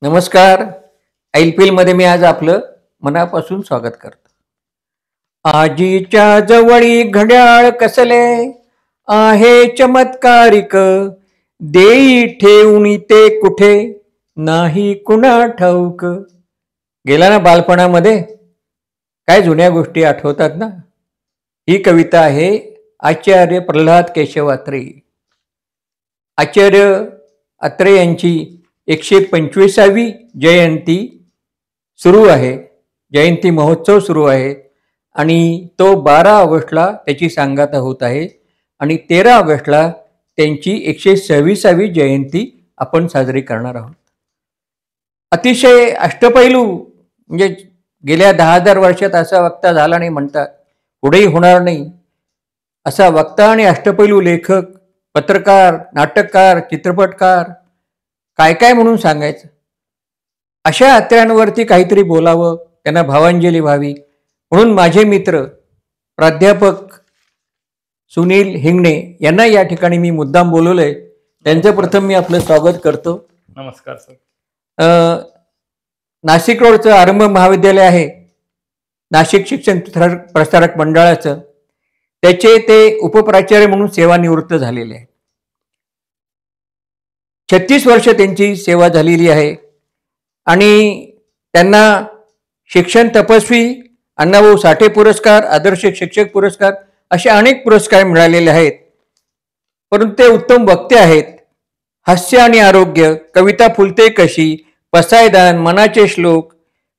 नमस्कार. IPL मध्ये मी आज आपलं मनापासून स्वागत करतो. आजीच्या जवळी घड्याळ कसले आहे चमत्कारिक, देई ठेवून ते कुठे नाही कुणा ठाऊक. गेला ना बालपणामध्ये, काय जुन्या गोष्टी आठवतात ना. ही कविता आहे आचार्य प्रल्हाद केशव अत्रे. आचार्य अत्रे यांची 125वी जयंती सुरू आहे, जयंती महोत्सव सुरू आहे आणि तो 12 ऑगस्टला त्याची सांगता होत आहे आणि 13 ऑगस्टला त्यांची 126वी जयंती आपण साजरी करणार आहोत. अतिशय अष्टपैलू, म्हणजे गेल्या 10,000 वर्षात असा वक्ता झाला नाही म्हणतात, पुढेही होणार नाही. असा वक्ता आणि अष्टपैलू लेखक, पत्रकार, नाटककार, चित्रपटकार, काय काय म्हणून सांगायचं. अशा अत्र्यांवरती काहीतरी बोलावं, त्यांना भावांजली व्हावी म्हणून माझे मित्र प्राध्यापक सुनील हिंगणे यांना या ठिकाणी मी मुद्दाम बोलवलंय. त्यांचं प्रथम मी आपलं स्वागत करतो. नमस्कार सर. नाशिक रोडचं आरंभ महाविद्यालय आहे, नाशिक शिक्षण प्रसारक मंडळाचं, त्याचे ते उपप्राचार्य म्हणून सेवानिवृत्त झालेले आहेत. 36 वर्ष त्यांची सेवा झालेली आहे आणि त्यांना शिक्षण तपस्वी, अण्णाभाऊ साठे पुरस्कार, आदर्श शिक्षक पुरस्कार असे अनेक पुरस्कार मिळालेले आहेत. परंतु ते उत्तम वक्ते आहेत. हास्य आणि आरोग्य, कविता फुलते कशी, पसायदान, मनाचे श्लोक,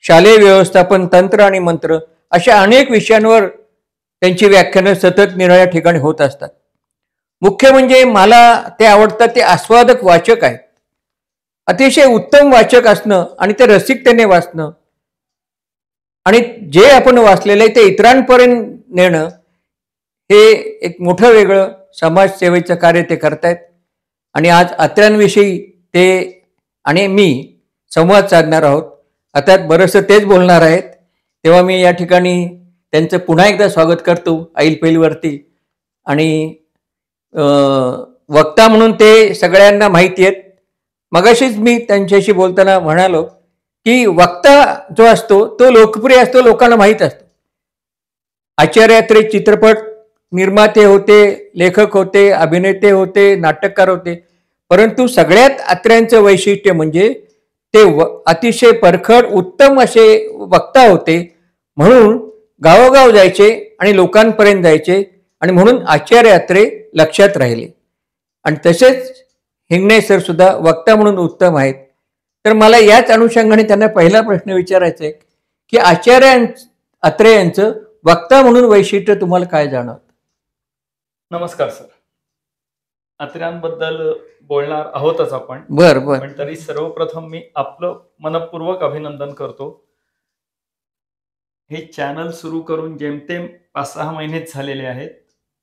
शालेय व्यवस्थापन, तंत्र आणि मंत्र अशा अनेक विषयांवर त्यांची व्याख्यानं सतत निराळ्या ठिकाणी होत असतात. मुख्य म्हणजे मला ते आवडतात, ते आस्वादक वाचक आहेत. अतिशय उत्तम वाचक असणं आणि ते रसिकतेने वाचणं आणि जे आपण वाचलेलं आहे ते इतरांपर्यंत नेणं, हे एक मोठं वेगळं समाजसेवेचं कार्य ते करतायत. आणि आज अत्र्यांविषयी ते आणि मी संवाद साधणार आहोत. आता बरंचसं तेच बोलणार आहेत, तेव्हा मी या ठिकाणी त्यांचं पुन्हा एकदा स्वागत करतो IPLवरती. आणि वक्ता म्हणून ते सगळ्यांना माहिती आहेत. मगाशीच मी त्यांच्याशी बोलताना म्हणालो की वक्ता जो असतो तो लोकप्रिय असतो, लोकांना माहीत असतो. आचार्य अत्रे चित्रपट निर्माते होते, लेखक होते, अभिनेते होते, नाटककार होते. परंतु सगळ्यात अत्र्यांचं वैशिष्ट्य म्हणजे ते अतिशय परखड उत्तम असे वक्ता होते. म्हणून गावोगाव जायचे आणि लोकांपर्यंत जायचे आणि म्हणून आचार्य अत्रे लक्षात राहिले. आणि तसेच हिंगणे सर सुद्धा वक्ता म्हणून उत्तम आहेत. तर मला याच अनुषंगाने त्यांना पहिला प्रश्न विचारायचा आहे की आचार्य अत्रे यांचं वक्ता म्हणून वैशिष्ट्य तुम्हाला काय जाणवतं? नमस्कार सर. अत्र्यांबद्दल बोलणार आहोतच आपण. बर बर. पण तरी सर्वप्रथम मी आपलं मनपूर्वक अभिनंदन करतो. हे चॅनल सुरू करून जेमतेम 5-6 महिनेच झालेले आहेत,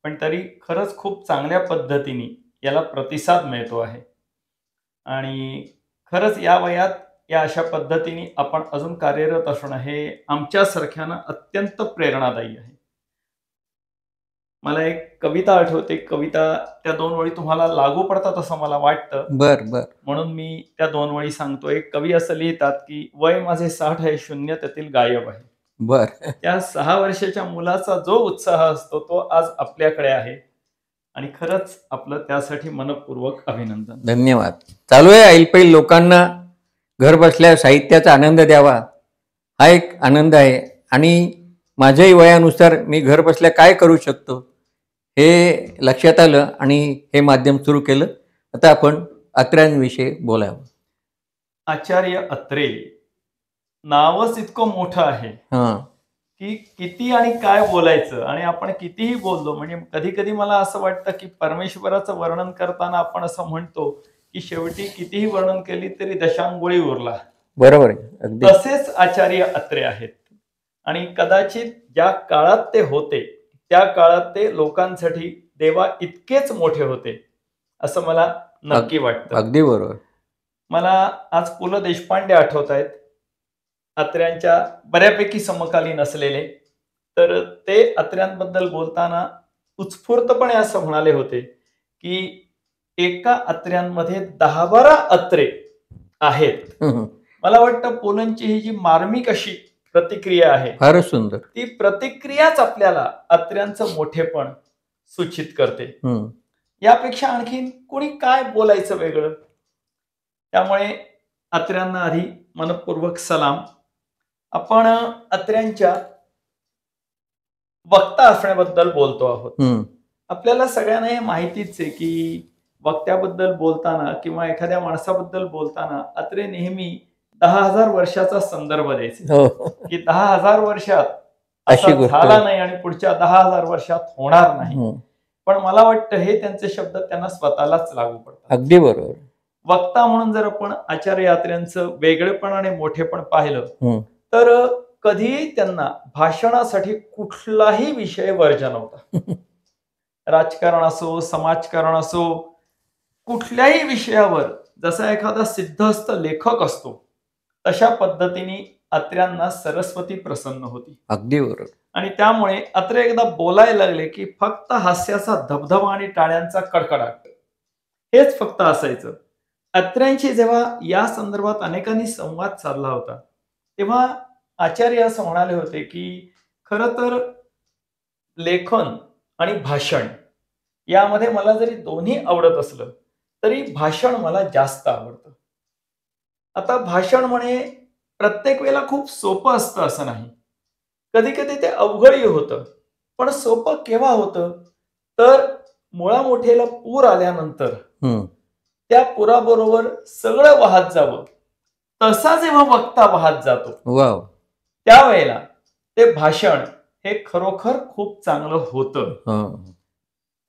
पण तरी खरंच खूप चांगल्या पद्धतीने याला प्रतिसाद मिळतो आहे. आणि खरंच या वयात या अशा पद्धतीने आपण अजून कार्यरत असणं हे आमच्यासारख्यांना अत्यंत प्रेरणादायी आहे. मला एक कविता आठवते. कविता त्या 2 वळी तुम्हाला लागू पडतात असं मला वाटतं. बर बर. म्हणून मी त्या 2 वळी सांगतो. एक कवी असं लिहितात की वय माझे 60 आहे, शून्य त्यातील गायब आहे. बर. त्या 6 वर्षाच्या मुलाचा जो उत्साह असतो तो आज आपल्याकडे आहे आणि खरंच आपलं त्यासाठी मनपूर्वक अभिनंदन. धन्यवाद. चालू आहे IPL लोकांना घर बसल्या साहित्याचा आनंद द्यावा, हा एक आनंद आहे. आणि माझ्याही वयानुसार मी घर बसल्या काय करू शकतो हे लक्षात आलं आणि हे माध्यम सुरू केलं. आता आपण अत्र्यांविषयी बोलावं. आचार्य अत्रे नावच इतकं मोठं आहे की किती आणि काय बोलायचं. आणि आपण कितीही बोललो, म्हणजे कधी कधी मला असं वाटतं की परमेश्वराचं वर्णन करताना आपण असं म्हणतो की शेवटी कितीही वर्णन केली तरी दशांगोळी उरला. बरोबर आहे. तसेच आचार्य अत्रे आहेत. आणि कदाचित ज्या काळात ते होते त्या काळात ते लोकांसाठी देवा इतकेच मोठे होते असं मला नक्की वाटतं. अगदी बरोबर. मला आज पु ल देशपांडे आठवत आहेत, अत्र्यांच्या बऱ्यापैकी समकालीन असलेले. तर ते अत्र्यांबद्दल बोलताना उत्स्फूर्तपणे असं म्हणाले होते की एका अत्र्यांमध्ये 10-12 अत्रे आहेत मला वाटतं पोलंडची ही जी मार्मिक अशी प्रतिक्रिया आहे, फारच सुंदर. ती प्रतिक्रियाच आपल्याला अत्र्यांचं मोठेपण सूचित करते. यापेक्षा आणखीन कोणी काय बोलायचं वेगळं. त्यामुळे अत्र्यांना आधी मनपूर्वक सलाम. आपण अत्र्यांच्या वक्ता असण्याबद्दल बोलतो आहोत. आपल्याला सगळ्यांना हे माहितीच आहे की वक्त्याबद्दल बोलताना किंवा एखाद्या माणसाबद्दल बोलताना अत्रे नेहमी 10,000 वर्षाचा संदर्भ द्यायचे की 10,000 वर्षात असं झाला नाही आणि पुढच्या 10,000 वर्षात होणार नाही. पण मला वाटतं हे त्यांचे शब्द त्यांना स्वतःलाच लागू पडतात. अगदी बरोबर. वक्ता म्हणून जर आपण आचार्य अत्र्यांचं वेगळेपण आणि मोठेपण पाहिलं तर कधीही त्यांना भाषणासाठी कुठलाही विषय वर्ज्य नव्हता. राजकारण असो, समाजकारण असो, कुठल्याही विषयावर जसा एखादा सिद्धहस्त लेखक असतो तशा पद्धतीने अत्र्यांना सरस्वती प्रसन्न होती. अगदी बरोबर. आणि त्यामुळे अत्रे एकदा बोलायला लागले की फक्त हास्याचा धबधबा आणि टाळ्यांचा कडकडाट हेच फक्त असायचं. अत्र्यांशी जेव्हा या संदर्भात अनेकांनी संवाद साधला होता तेव्हा आचार्य असं म्हणाले होते की खरं तर लेखन आणि भाषण यामध्ये मला जरी दोन्ही आवडत असलं तरी भाषण मला जास्त आवडतं. आता भाषण म्हणे प्रत्येक वेळेला खूप सोपं असतं असं नाही. कधी कधी ते अवघडही होतं. पण सोपं केव्हा होतं तर मुळामुठेला पूर आल्यानंतर त्या पुराबरोबर सगळं वाहत जावं तसा जेव्हा वक्ता वाहत जातो त्यावेळेला ते भाषण हे खरोखर खूप चांगलं होतं.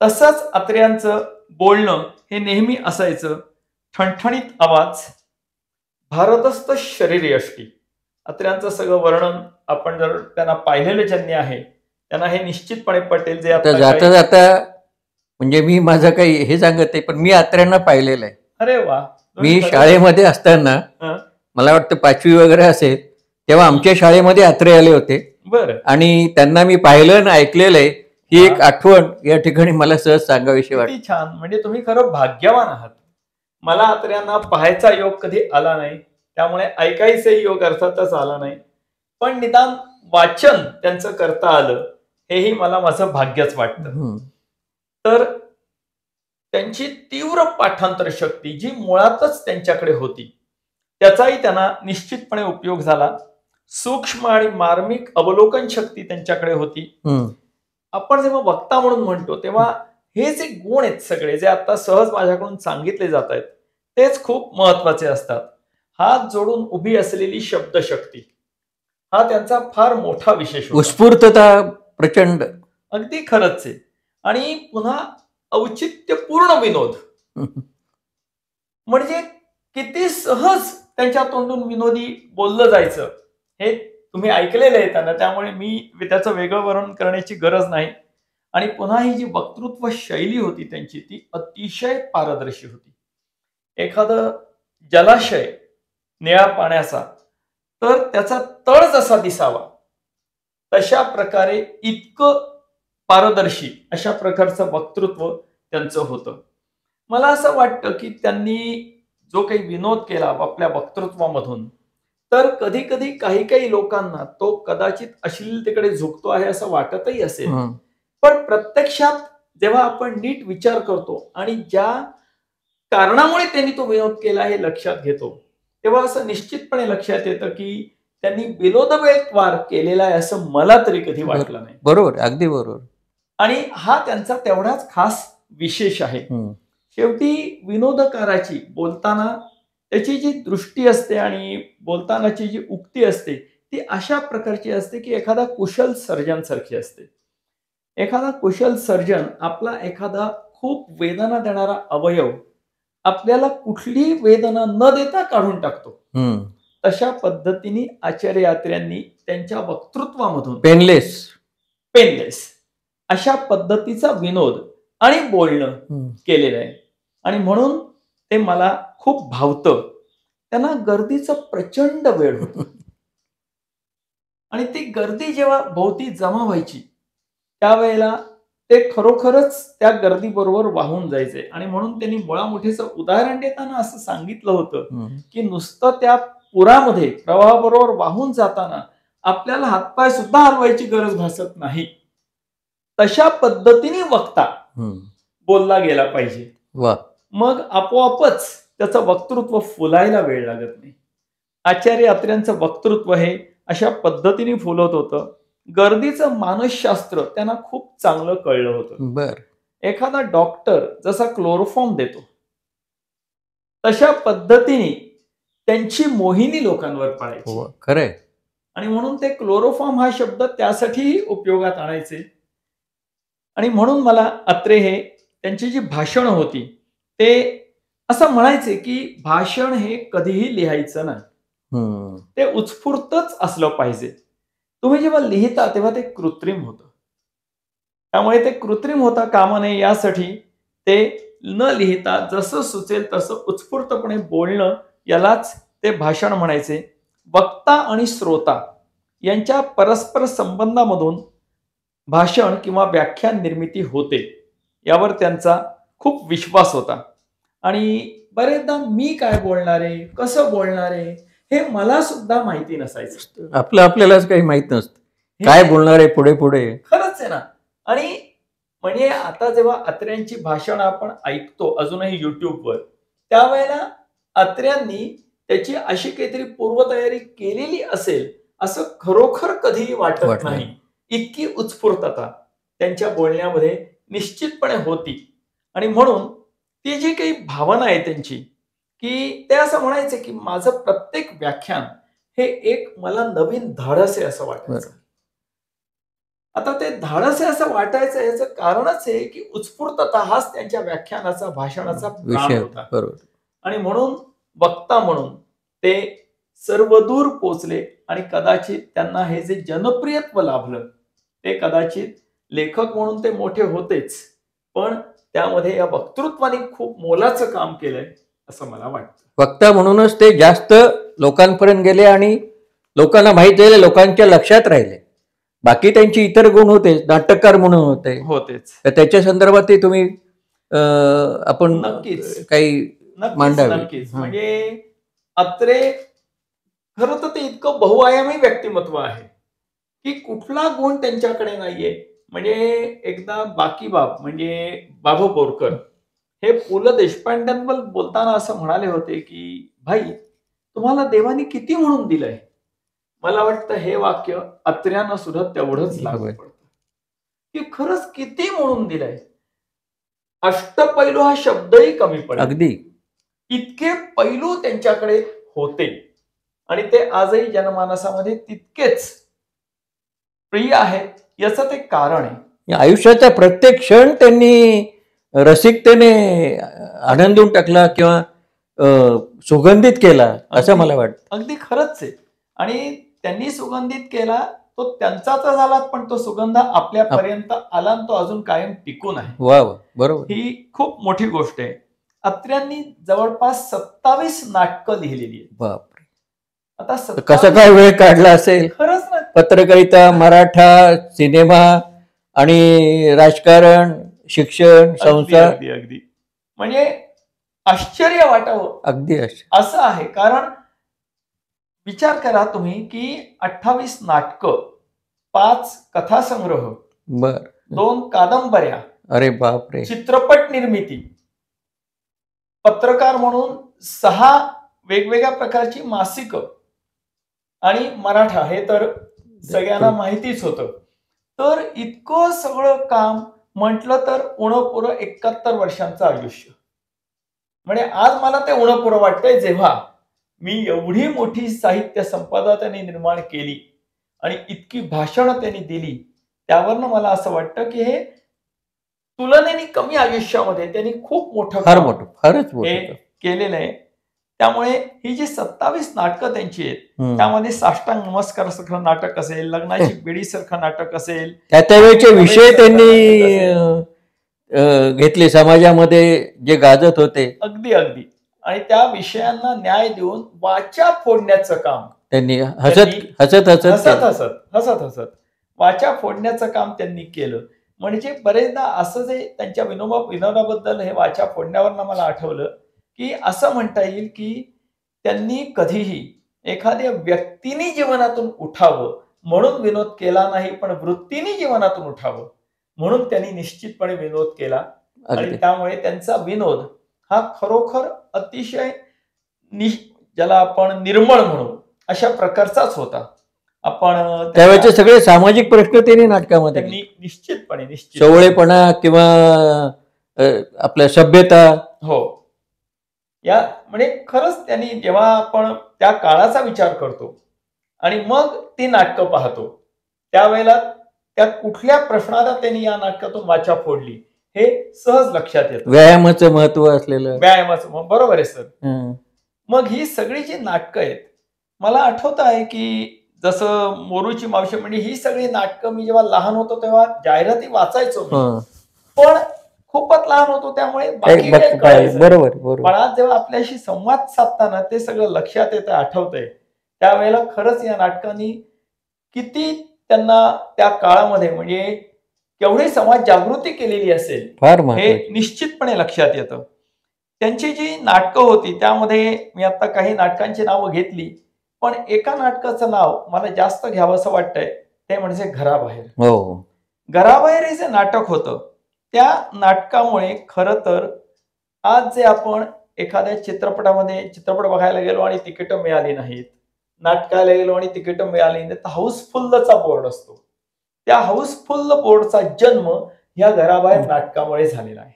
तसंच अत्र्यांचं बोलणं हे नेहमी असायचं. ठणठणीत आवाज, भारतस्थ शरीर यष्टी. अत्र्यांचं सगळं वर्णन आपण जर त्यांना पाहिलेलं ज्यांनी आहे त्यांना हे निश्चितपणे पटेल. जे आता जाता जाता म्हणजे मी माझं काही हे सांगत आहे पण मी अत्र्यांना पाहिलेलं आहे. अरे वा. मी शाळेमध्ये असताना मला वाटतं 5वी वगैरे असेल तेव्हा आमच्या शाळेमध्ये अत्रे आले होते. बरं. आणि त्यांना मी पाहिलं ना ऐकलेलं आहे. ही एक आठवण या ठिकाणी मला सहज सांगावीशी वाटते. छान. म्हणजे तुम्ही खरं भाग्यवान आहात. मला अत्र्यांना पाहायचा योग कधी आला नाही त्यामुळे ऐकायचाही योग अर्थातच आला नाही. पण निदान वाचन त्यांचं करता आलं हेही मला माझं भाग्यच वाटतं. तर त्यांची तीव्र पाठांतर शक्ती जी मुळातच त्यांच्याकडे होती त्याचाही त्यांना निश्चितपणे उपयोग झाला. सूक्ष्म आणि मार्मिक अवलोकन शक्ती त्यांच्याकडे होती. आपण जेव्हा वक्ता म्हणून म्हणतो तेव्हा हे जे गुण आहेत सगळे जे आता सहज माझ्याकडून सांगितले जात आहेत तेच खूप महत्वाचे असतात. हात जोडून उभी असलेली शब्दशक्ती हा त्यांचा फार मोठा विशेष होता. उत्स्फूर्तता प्रचंड. अगदी खरंच आहे. आणि पुन्हा औचित्यपूर्ण विनोद म्हणजे किती सहज त्यांच्या तोंडून विनोदी बोललं जायचं हे तुम्ही ऐकलेलं आहे त्यांना. त्यामुळे मी त्याचं वेगळं वर्णन करण्याची गरज नाही. आणि पुन्हा ही जी वक्तृत्व शैली होती त्यांची ती अतिशय पारदर्शी होती. एखादं जलाशय निळ्या पाण्याचा तर त्याचा तळ जसा दिसावा तशा प्रकारे इतकं पारदर्शी अशा प्रकारचं वक्तृत्व त्यांचं होतं. मला असं वाटतं की त्यांनी जो काही विनोद केला आपल्या वक्तृत्वामधून तर कधी कधी काही लोकांना तो कदाचित अश्लीलतेकडे झुकतो आहे असं वाटतही असेल. पण प्रत्यक्षात जेव्हा आपण नीट विचार करतो आणि ज्या कारणामुळे त्यांनी तो विनोद केला हे लक्षात घेतो तेव्हा असं निश्चितपणे लक्षात येतं की त्यांनी विनोदवेळवार केलेला आहे असं मला तरी कधी वाटलं नाही. बरोबर, अगदी बरोबर. आणि हा त्यांचा तेवढाच खास विशेष आहे. शेवटी विनोदकाराची बोलताना त्याची जी दृष्टी असते आणि बोलतानाची जी उक्ती असते ती अशा प्रकारची असते की एखादा कुशल सर्जन सारखी असते. एखादा कुशल सर्जन आपला एखादा खूप वेदना देणारा अवयव आपल्याला कुठलीही वेदना न देता काढून टाकतो. तशा पद्धतीने आचार्य अत्र्यांनी त्यांच्या वक्तृत्वामधून पेनलेस अशा पद्धतीचा विनोद आणि बोलणं केलेलं आहे. आणि म्हणून ते मला खूप भावतं. त्यांना गर्दीचं प्रचंड वेळ होतं आणि ती गर्दी जेव्हा भोवती जमा व्हायची त्यावेळेला ते खरोखरच त्या गर्दीबरोबर वाहून जायचे. आणि म्हणून त्यांनी मुळामुठेचं उदाहरण देताना असं सांगितलं होतं की नुसतं त्या पुरामध्ये प्रवाहाबरोबर वाहून जाताना आपल्याला हातपाय सुद्धा हलवायची गरज भासत नाही. तशा पद्धतीने वक्ता बोलला गेला पाहिजे. वा, मग आपोआपच त्याचं वक्तृत्व फुलायला वेळ लागत नाही. आचार्य अत्र्यांचं वक्तृत्व हे अशा पद्धतीने फुलत होतं. गर्दीचं मानसशास्त्र त्यांना खूप चांगलं कळलं होतं. बर, एखादा डॉक्टर जसा क्लोरोफॉर्म देतो तशा पद्धतीने त्यांची मोहिनी लोकांवर पडायची. खरंय. आणि म्हणून ते क्लोरोफॉर्म हा शब्द त्यासाठीही उपयोगात आणायचे. आणि म्हणून मला अत्रे हे त्यांची जी भाषणं होती ते असं म्हणायचे की भाषण हे कधीही लिहायचं नाही, ते उत्स्फूर्तच असलं पाहिजे. तुम्ही जेव्हा लिहिता तेव्हा ते कृत्रिम होतं, त्यामुळे ते कृत्रिम होता कामा नये यासाठी ते न लिहिता जसं सुचेल तसं उत्स्फूर्तपणे बोलणं यालाच ते भाषण म्हणायचे. वक्ता आणि श्रोता यांच्या परस्पर संबंधामधून भाषण किंवा व्याख्यान निर्मिती होते यावर त्यांचा खूप विश्वास होता. आणि बरेचदा मी काय बोलणार आहे, कसं बोलणार आहे हे मला सुद्धा माहिती नसायचं. आपल्यालाच काही माहित नसतं काय बोलणार आहे पुढे पुढे. खरंच आहे ना. आणि म्हणजे आता जेव्हा अत्र्यांची भाषण आपण ऐकतो अजूनही युट्यूबवर, त्यावेळेला अत्र्यांनी त्याची अशी काहीतरी पूर्वतयारी केलेली असेल असं खरोखर कधीही वाटत नाही. इतकी उत्स्फूर्तता त्यांच्या बोलण्यामध्ये निश्चितपणे होती. आणि म्हणून ती जी काही भावना आहे त्यांची, की ते असं म्हणायचे की माझं प्रत्येक व्याख्यान हे एक मला नवीन धाडस आहे असं वाटायचं. आता ते धाडस आहे असं वाटायचं याचं कारणच आहे की उत्स्फूर्तता हाच त्यांच्या व्याख्यानाचा भाषणाचा विषय होता. आणि म्हणून वक्ता म्हणून ते सर्वदूर पोचले. आणि कदाचित त्यांना हे जे जनप्रियत्व लाभलं ते कदाचित लेखक म्हणून ते मोठे होतेच, पण त्यामध्ये या वक्तृत्वाने खूप मोलाचं काम केलंय असं मला वाटतं. वक्ता म्हणूनच ते जास्त लोकांपर्यंत गेले आणि लोकांना माहित झाले, लोकांच्या लक्षात राहिले. बाकी त्यांची इतर गुण होते, नाटककार म्हणून होतेच. तर त्याच्या संदर्भात ते तुम्ही आपण नक्कीच काही मांडावे. नक्कीच. म्हणजे अत्रे खरं तर ते इतकं बहुआयामी व्यक्तिमत्व आहे की कुठला गुण त्यांच्याकडे नाहीये. म्हणजे एकदा बाकीबाब म्हणजे बाबू बोरकर हे पु ल देशपांड्यांबद्दल बोलताना असं म्हणाले होते की भाई तुम्हाला देवाने किती म्हणून दिलंय. मला वाटतं हे वाक्य अत्र्यांना सुद्धा तेवढंच लागू पडतं की खरंच किती म्हणून दिलंय. अष्टपैलू हा शब्दही कमी पडला. अगदी इतके पैलू त्यांच्याकडे होते आणि ते आजही जनमानसामध्ये तितकेच प्रिय आहेत. याचं ते कारण आहे. आयुष्याचा प्रत्येक क्षण त्यांनी रसिकतेने आनंदून टाकला किंवा सुगंधित केला असं मला वाटतं. अगदी खरंच आहे. आणि त्यांनी सुगंधित केला तो त्यांचा तर झाला, पण तो सुगंध आपल्यापर्यंत आला आणि तो अजून कायम टिकून आहे. वा वा, बरोबर. ही खूप मोठी गोष्ट आहे. अत्र्यांनी जवळपास 27 नाटकं लिहिलेली आहेत. बापरे, आता कसा काय वेळ काढला असेल. खरंच ना. पत्रकारिता, मराठा, सिनेमा आणि राजकारण, शिक्षण, संसार. अगदी अगदी म्हणजे आश्चर्य वाटावं अगदी असं आहे. कारण विचार करा तुम्ही की 28 नाटकं, 5 कथासंग्रह, 2 कादंबऱ्या, अरे बापरे, चित्रपट निर्मिती, पत्रकार म्हणून 6 वेगवेगळ्या प्रकारची मासिकं आणि मराठा हे तर सगळ्यांना माहितीच होतं. तर इतकं सगळं काम म्हटलं तर उणपुरं 71 वर्षांचं आयुष्य. म्हणजे आज मला ते उणपुरं वाटतंय जेव्हा मी एवढी मोठी साहित्य संपदा त्यांनी निर्माण केली आणि इतकी भाषणं त्यांनी दिली. त्यावरनं मला असं वाटतं की हे तुलनेने कमी आयुष्यामध्ये त्यांनी खूप फारच हे केलेलं आहे. त्यामुळे ही जी 27 नाटकं त्यांची आहेत त्यामध्ये साष्टांग नमस्कार सारखं नाटक असेल, लग्नाची बेडी सारखं नाटक असेल, त्यावेळेचे विषय त्यांनी घेतले समाजामध्ये जे गाजत होते. अगदी अगदी. आणि त्या विषयांना न्याय देऊन वाचा फोडण्याचं काम त्यांनी हसत वाचा फोडण्याचं काम त्यांनी केलं. म्हणजे बरेचदा असं जे त्यांच्या विनोदाबद्दल हे वाचा फोडण्यावर मला आठवलं की असं म्हणता येईल की त्यांनी कधीही एखाद्या व्यक्तीने जीवनातून उठावं म्हणून विनोद केला नाही, पण वृत्तीने जीवनातून उठावं म्हणून त्यांनी निश्चितपणे विनोद केला. आणि त्यामुळे त्यांचा विनोद हा खरोखर अतिशय ज्याला आपण निर्मळ म्हणू अशा प्रकारचाच होता. आपण त्यावेळेचे सगळे सामाजिक प्रश्न त्यांनी नाटकामध्ये त्यांनी निश्चितपणे सवळेपणा किंवा आपल्या सभ्यता, हो, या म्हणजे खरंच त्यांनी जेव्हा आपण त्या काळाचा विचार करतो आणि मग ती नाटकं पाहतो त्यावेळेला त्या कुठल्या प्रश्नाला त्यांनी या नाटकातून वाचा फोडली हे सहज लक्षात येतं. व्यायामाचं महत्व असलेलं, व्यायामाचं, बरोबर आहे सर. मग ही सगळी जी नाटकं आहेत, मला आठवत आहे की जसं मोरूची मावशी म्हणजे ही सगळी नाटकं मी जेव्हा लहान होतो तेव्हा जाहिराती वाचायचो मी. पण खूपच लहान होतो त्यामुळे बाकी काही कळायचं. बरोबर. पण आज जेव्हा आपल्याशी संवाद साधताना ते सगळं लक्षात येतं, आठवतंय, त्यावेळेला खरंच या नाटकांनी किती त्यांना त्या काळामध्ये म्हणजे केवढी समाज जागृती केलेली असेल फार हे निश्चितपणे लक्षात येतं. त्यांची जी नाटकं होती त्यामध्ये मी आता काही नाटकांची नावं घेतली, पण एका नाटकाचं नाव मला जास्त घ्यावंसं वाटतंय ते म्हणजे घराबाहेर. घराबाहेर हे जे नाटक होतं त्या नाटकामुळे खरं तर आज जे आपण एखाद्या चित्रपटामध्ये चित्रपट बघायला गेलो आणि तिकीटं मिळाली नाहीत, नाटकाला गेलो आणि तिकीटं मिळाली नाही, तर हाऊसफुलचा बोर्ड असतो. त्या हाऊसफुल बोर्डचा जन्म या घराबाहेर नाटकामुळे झालेला आहे.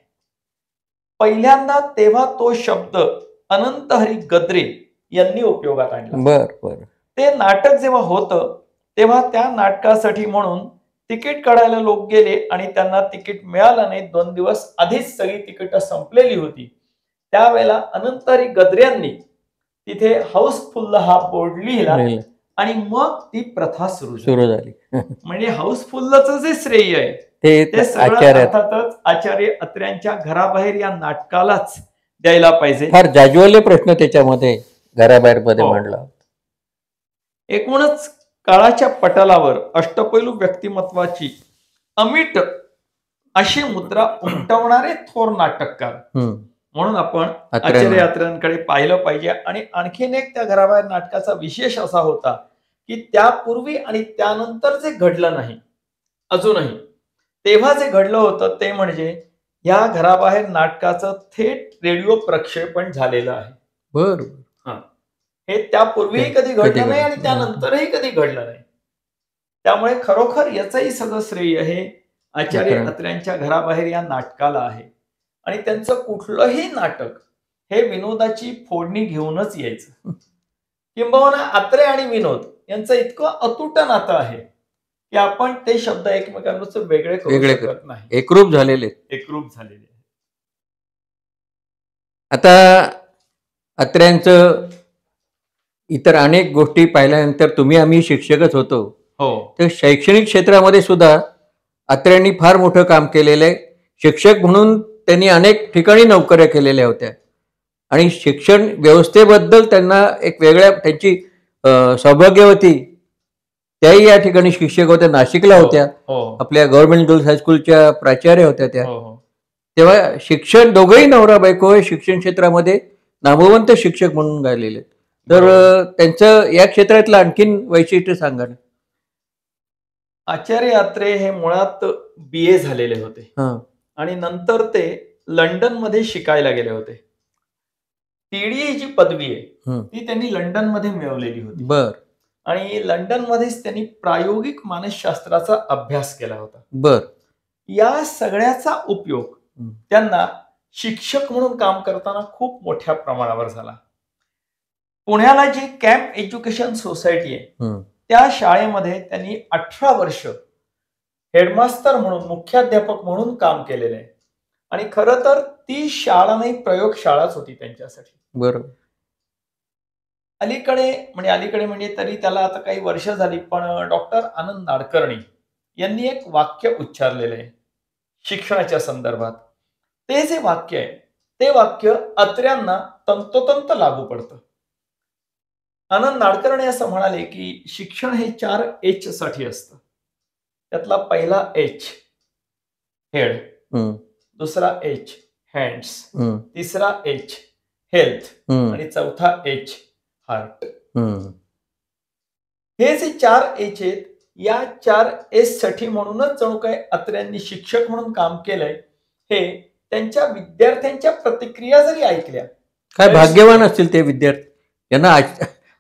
पहिल्यांदा तेव्हा तो शब्द अनंत हरी गद्रे यांनी उपयोगात आणला. ते नाटक जेव्हा होतं तेव्हा त्या नाटकासाठी म्हणून तिकीट काढायला लोक गेले आणि त्यांना तिकीट मिळालं नाही. 2 दिवस आधीच सगळी तिकीटं संपलेली होती. त्यावेळेला अनंत हरी गद्रे यांनी तिथे हाऊसफुल हा बोर्ड लिहिला आणि मग ती प्रथा सुरू झाली. म्हणजे हाऊसफुलचं जे श्रेय आहे ते सगळं अर्थातच आचार्य अत्र्यांच्या घराबाहेर या नाटकालाच द्यायला पाहिजे. फार जाज्वल्य प्रश्न त्याच्यामध्ये घराबाहेर मध्ये मांडला. एकूणच काळाच्या पटलावर अष्टपैलू व्यक्तिमत्वाची अमिट अशी मुद्रा उमटवणारे थोर नाटककार म्हणून आपण आचार्य अत्र्यांकडे पाहिलं पाहिजे. आणि आणखीन एक त्या घराबाहेर नाटकाचा विशेष असा होता की त्यापूर्वी आणि त्यानंतर जे घडलं नाही अजूनही, तेव्हा जे घडलं होतं ते म्हणजे या घराबाहेर नाटकाचं थेट रेडिओ प्रक्षेपण झालेलं आहे. बरोबर. हे त्यापूर्वीही कधी घडलं नाही आणि त्यानंतरही कधी घडलं नाही. त्यामुळे खरोखर याचंही सगळं श्रेय हे आचार्य अत्र्यांच्या घराबाहेर या नाटकाला आहे. आणि त्यांचं कुठलंही नाटक हे विनोदाची फोडणी घेऊनच यायचं. किंबहुना अत्रे आणि विनोद यांचं इतकं अतूट नातं आहे की आपण ते शब्द एकमेकांपासून वेगळे करू शकत नाही. एकरूप झालेले. आता अत्र्यांचं इतर अनेक गोष्टी पाहिल्यानंतर तुम्ही आम्ही शिक्षकच होतो. तर शैक्षणिक क्षेत्रामध्ये सुद्धा अत्र्यांनी फार मोठं काम केलेलं आहे. शिक्षक म्हणून त्यांनी अनेक ठिकाणी नोकऱ्या केलेल्या होत्या आणि शिक्षण व्यवस्थेबद्दल त्यांना एक वेगळ्या त्यांची सौभाग्यवती त्याही या ठिकाणी शिक्षक होत्या. नाशिकला होत्या, आपल्या गव्हर्नमेंट गर्ल्स हायस्कूलच्या प्राचार्य होत्या त्या. तेव्हा शिक्षण दोघंही नवरा बायको शिक्षण क्षेत्रामध्ये नामवंत शिक्षक म्हणून गायलेले. तर त्यांचं या क्षेत्रातलं आणखीन वैशिष्ट्य सांगा ना. आचार्य अत्रे हे मुळात BA झालेले होते आणि नंतर ते लंडन मध्ये शिकायला गेले होते. TD जी पदवी आहे ती त्यांनी लंडन मध्ये मिळवलेली होती. आणि लंडन मध्येच त्यांनी प्रायोगिक मानसशास्त्राचा अभ्यास केला होता. या सगळ्याचा उपयोग त्यांना शिक्षक म्हणून काम करताना खूप मोठ्या प्रमाणावर झाला. पुण्याला जी कॅम्प एज्युकेशन सोसायटी आहे त्या शाळेमध्ये त्यांनी 18 वर्ष हेडमास्टर म्हणून मुख्याध्यापक म्हणून काम केलेलं आहे. आणि खरं तर ती शाळा नाही प्रयोगशाळाच होती त्यांच्यासाठी. बरोबर. अलीकडे म्हणजे तरी त्याला आता काही वर्ष झाली, पण डॉक्टर आनंद नाडकर्णी यांनी एक वाक्य उच्चारलेलं आहे शिक्षणाच्या संदर्भात. ते जे वाक्य आहे ते वाक्य अत्र्यांना तंतोतंत लागू पडतं. आनंद नाडकर्णी असं म्हणाले की शिक्षण हे 4 H साठी असतं. त्यातला पहिला H हेड, दुसरा H हँड्स, तिसरा H हेल्थ आणि चौथा H हार्ट. हे जे 4 H आहेत, या 4 S साठी म्हणूनच जणू काय अत्र्यांनी शिक्षक म्हणून काम केलंय. हे त्यांच्या विद्यार्थ्यांच्या प्रतिक्रिया जरी ऐकल्या, काय तरी भाग्यवान असतील ते विद्यार्थी, यांना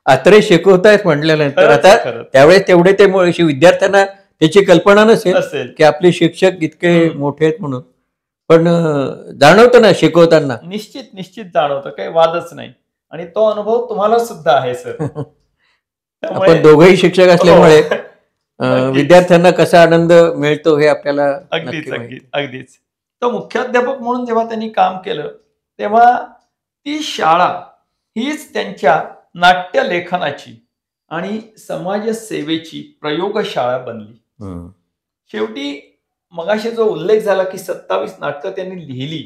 अत्रे शिकवतायत म्हटल्यानंतर. खरंच आता खरंच त्यावेळेस तेवढे ते विद्यार्थ्यांना त्याची कल्पना नसेल असेल. की आपले शिक्षक इतके हम्म. मोठे आहेत म्हणून, पण जाणवतं ना शिकवताना. निश्चित निश्चित जाणवतं, काही वादच नाही. आणि तो अनुभव तुम्हाला सुद्धा आहे सर. त्यामुळे आपण दोघंही शिक्षक असल्यामुळे हो. नक्कीच. विद्यार्थ्यांना कसा आनंद मिळतो हे आपल्याला अगदीच नक्की माहिती. अगदीच अगदीच. तो मुख्याध्यापक म्हणून जेव्हा त्यांनी काम केलं, तेव्हा ती शाळा हीच त्यांच्या नाट्य लेखनाची आणि समाजसेवेची प्रयोगशाळा बनली. हम्म. शेवटी मगाशी जो उल्लेख झाला की 27 नाटकं त्यांनी लिहिली,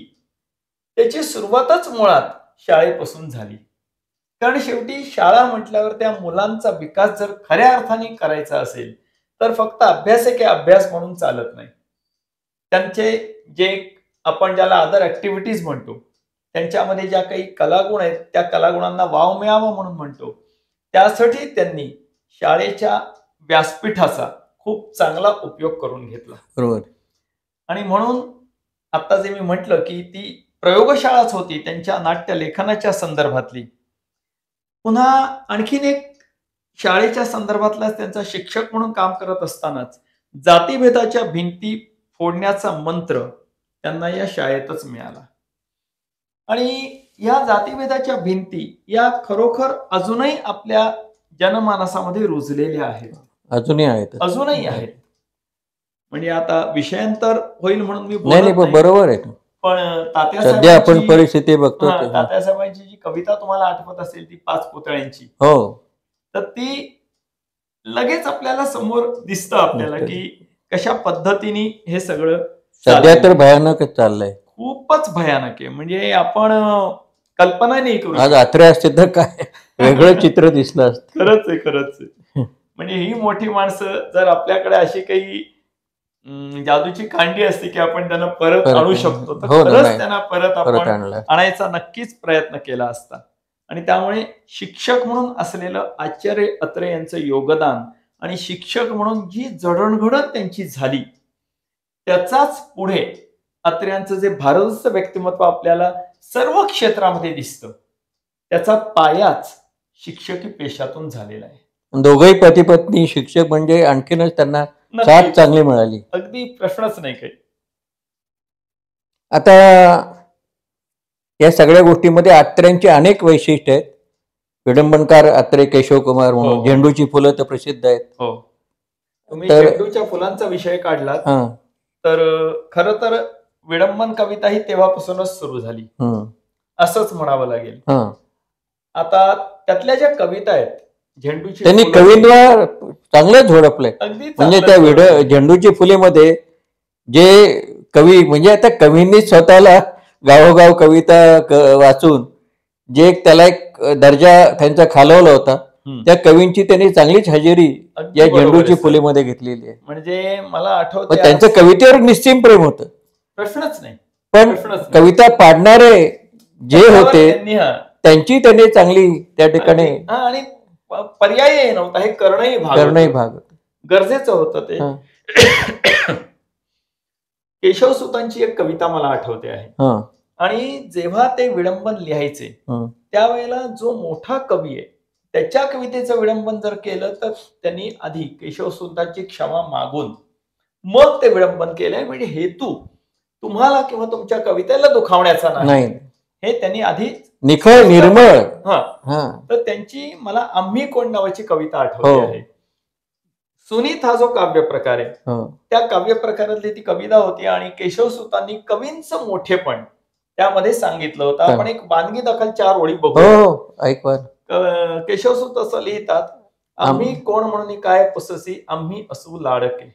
त्याची सुरुवातच मुळात शाळेपासून झाली. कारण शेवटी शाळा म्हटल्यावर त्या मुलांचा विकास जर खऱ्या अर्थाने करायचा असेल, तर फक्त अभ्यास आहे की अभ्यास म्हणून चालत नाही. त्यांचे जे आपण ज्याला अदर ऍक्टिव्हिटीज म्हणतो, त्यांच्यामध्ये ज्या काही कलागुण आहेत, त्या कलागुणांना वाव मिळावा म्हणून म्हणतो, त्यासाठी त्यांनी शाळेच्या व्यासपीठाचा खूप चांगला उपयोग करून घेतला. बरोबर. आणि म्हणून आता जे मी म्हटलं की ती प्रयोगशाळाच होती त्यांच्या नाट्य लेखनाच्या संदर्भातली. पुन्हा आणखीन एक शाळेच्या संदर्भातलाच त्यांचा शिक्षक म्हणून काम करत असतानाच जातीभेदाच्या भिंती फोडण्याचा मंत्र त्यांना या शाळेतच मिळाला. आणि या जातीभेदाच्या भिंती या खरोखर अजूनही आपल्या जनमानसामध्ये रुजलेल्या आहेत, अजूनही आहेत. अजूनही आहेत. म्हणजे आता विषयांतर होईल म्हणून मी नाही बोलत नाही, पण नाही, बरोबर आहे. पण सध्या आपण तात्यासाहेबांची परिस्थिती बघतो ते. तात्यासाहेबांची जी कविता तुम्हाला आठवत असेल, ती 5 पुतळ्यांची, हो, तर ती लगेच आपल्याला समोर दिसतं आपल्याला दिसतं. की कशा पद्धतीने हे सगळं सध्या चाललंय. तर भयानकच चाललंय. खूपच भयानक आहे. म्हणजे आपण कल्पना नाही करू आज शकत. अत्रे असते तर काय वेगळं चित्र दिसलं असतं. खरंच आहे, खरंच आहे. म्हणजे ही मोठी माणसं जर आपल्याकडे अशी काही जादूची कांडी असते की आपण त्यांना परत आणू शकतो, तर हो ना, खरंच नाही. त्यांना परत परत आपण आणलं. आणायचा नक्कीच प्रयत्न केला असता. आणि त्यामुळे शिक्षक म्हणून असलेलं आचार्य अत्रे यांचं योगदान आणि शिक्षक म्हणून जी जडणघडण त्यांची झाली, त्याचाच पुढे अत्र्यांचं जे भारदस्त व्यक्तिमत्व आपल्याला सर्व क्षेत्रामध्ये दिसतं, त्याचा पायाच शिक्षकी पेशातून झालेला आहे. दोघंही पती पत्नी शिक्षक म्हणजे आणखीनच त्यांना साथ नक्कीच. चांगली मिळाली. अगदी प्रश्नच नाही काही. आता या सगळ्या गोष्टीमध्ये अत्र्यांची अनेक वैशिष्ट्य आहेत. विडंबनकार अत्रे केशव कुमार हो, म्हणून हो. झेंडूची फुलं तर प्रसिद्ध आहेत. हो, तुम्ही तर- झेंडूच्या फुलांचा विषय काढलात, हा. तर खरं तर विडंबन कविता ही तेव्हापासूनच सुरू झाली हम्म. असंच म्हणावं लागेल. हा. आता त्यातल्या ज्या कविता आहेत, झेंडूची त्यांनी फुलं, कवींवर चांगलं झोडपलंय. अगदी म्हणजे चांगलं त्या कविता. झेंडूची फुलेमध्ये जे कवी म्हणजे आता कवींनी स्वतःला गावोगाव कविता वाचून जे त्याला एक दर्जा त्यांचा खालवला होता, हम्म. त्या कवींची त्यांनी चांगलीच हजेरी अगदी या बरोबर झेंडूची आहे, सर. फुलेमध्ये घेतलेली आहे. म्हणजे मला पण आठवतं त्यांचं कवितेवर निश्चित प्रेम होतं, प्रश्नच नाही, पण प्रश्नच नाही. कविता पाडणारे जे त्याच्यावर होते त्यांनी त्यांची त्यांनी चांगली त्या ठिकाणी आणि पर्याय नव्हता, हे करणंही करणंही भाग होतं. गरजेचं होतं ते. हा. केशवसुतांची एक कविता मला आठवते आहे. हा. आणि जेव्हा ते विडंबन लिहायचे, हा. त्यावेळेला जो मोठा कवी आहे त्याच्या कवितेचं विडंबन जर केलं, तर त्यांनी आधी केशवसुतांची क्षमा मागून मग ते विडंबन केलंय. म्हणजे हेतू तुम्हाला किंवा तुमच्या कवितेला दुखावण्याचा नाही, हे त्यांनी आधी निखळ निर्मळ. हा. तर त्यांची मला आम्ही कोण नावाची कविता आठवते हो. आहे. सुनीत हा जो काव्य प्रकार आहे, हो. त्या काव्य प्रकारातली ती कविता होती. आणि केशवसुतांनी कवींचं मोठेपण त्यामध्ये सांगितलं होतं. आपण एक बानगी दखल 4 ओळी बघू. हो, ऐकवा. केशवसुत असं लिहितात, आम्ही कोण म्हणून काय पुससी आम्ही असू लाडके.